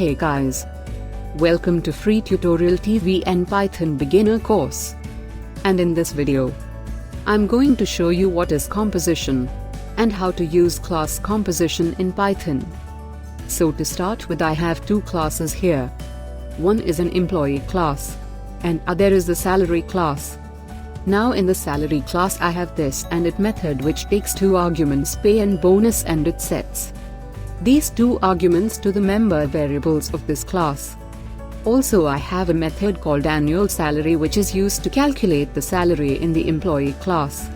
Hey guys! Welcome to Free Tutorial TV and Python Beginner course. And in this video, I'm going to show you what is composition and how to use class composition in Python. So to start with, I have two classes here. One is an employee class and other is the salary class. Now in the salary class I have this and it method which takes two arguments, pay and bonus, and it sets these two arguments to the member variables of this class. Also I have a method called annual salary which is used to calculate the salary in the employee class.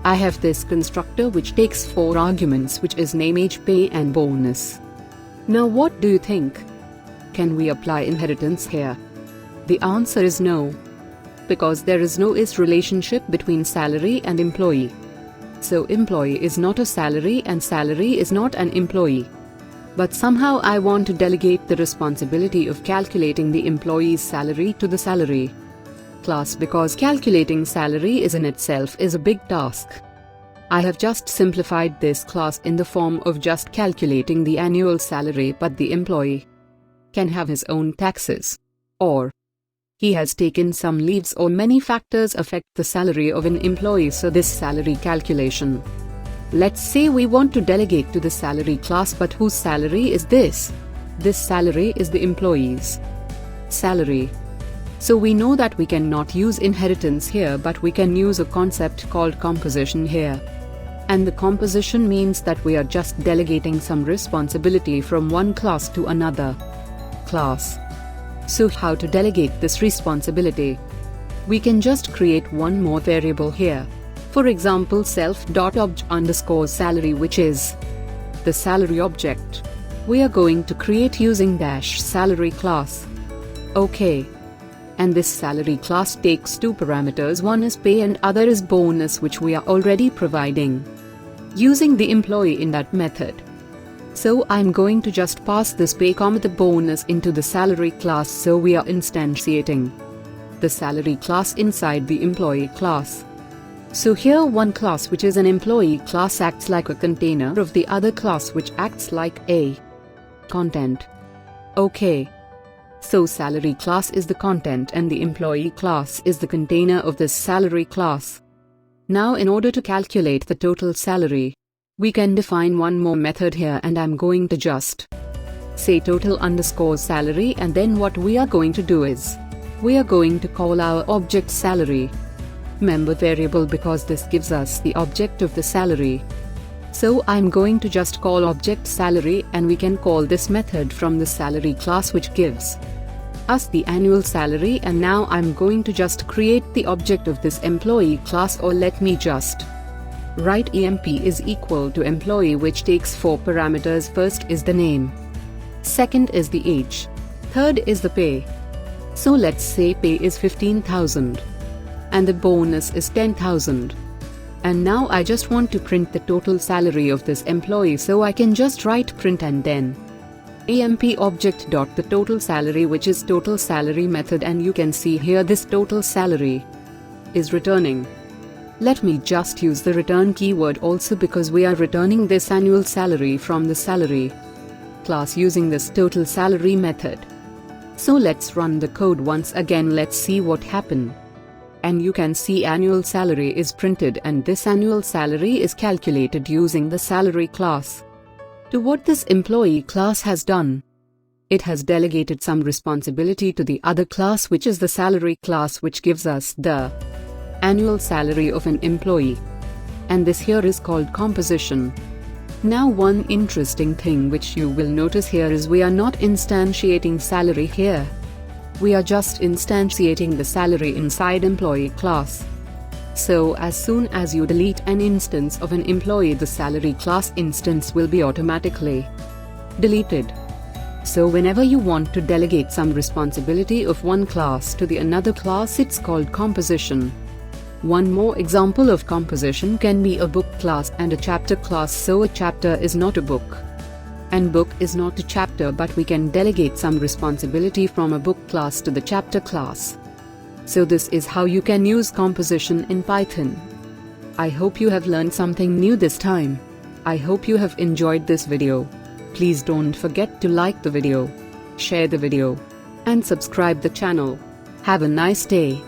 I have this constructor which takes four arguments, which is name, age, pay and bonus. Now what do you think? Can we apply inheritance here? The answer is no, because there is no is relationship between salary and employee. So employee is not a salary and salary is not an employee. But somehow I want to delegate the responsibility of calculating the employee's salary to the salary class, because calculating salary is in itself is a big task. I have just simplified this class in the form of just calculating the annual salary, but the employee can have his own taxes, or he has taken some leaves, or many factors affect the salary of an employee. So this salary calculation, let's say we want to delegate to the salary class, but whose salary is this? This salary is the employee's salary. So we know that we cannot use inheritance here, but we can use a concept called composition here. And the composition means that we are just delegating some responsibility from one class to another class. So how to delegate this responsibility? We can just create one more variable here. For example, self.obj_salary, which is the salary object. We are going to create using -salary class. Okay. And this salary class takes two parameters, one is pay and other is bonus, which we are already providing using the employee in that method. So I'm going to just pass this pay, the bonus into the salary class, so we are instantiating the salary class inside the employee class. So here one class, which is an employee class, acts like a container of the other class, which acts like a content. Okay. So salary class is the content and the employee class is the container of this salary class. Now in order to calculate the total salary, we can define one more method here, and I'm going to just say total_salary, and then what we are going to do is we are going to call our object salary member variable, because this gives us the object of the salary. So I'm going to just call object salary, and we can call this method from the salary class, which gives us the annual salary. And now I'm going to just create the object of this employee class, or let me just write emp is equal to employee, which takes four parameters. First is the name, second is the age, third is the pay. So let's say pay is 15,000 and the bonus is 10,000. And now I just want to print the total salary of this employee, so I can just write print and then emp object dot the total salary, which is total salary method, and you can see here this total salary is returning. Let me just use the return keyword also, because we are returning this annual salary from the salary class using this total salary method. So let's run the code once again. Let's see what happened. And you can see annual salary is printed, and this annual salary is calculated using the salary class. To what this employee class has done, it has delegated some responsibility to the other class, which is the salary class, which gives us the annual salary of an employee. And this here is called composition. Now one interesting thing which you will notice here is we are not instantiating salary here. We are just instantiating the salary inside employee class. So as soon as you delete an instance of an employee, the salary class instance will be automatically deleted. So whenever you want to delegate some responsibility of one class to the another class, it's called composition. One more example of composition can be a book class and a chapter class. So a chapter is not a book and book is not a chapter, but we can delegate some responsibility from a book class to the chapter class. So this is how you can use composition in Python. I hope you have learned something new this time. I hope you have enjoyed this video. Please don't forget to like the video. share the video, and subscribe the channel. Have a nice day.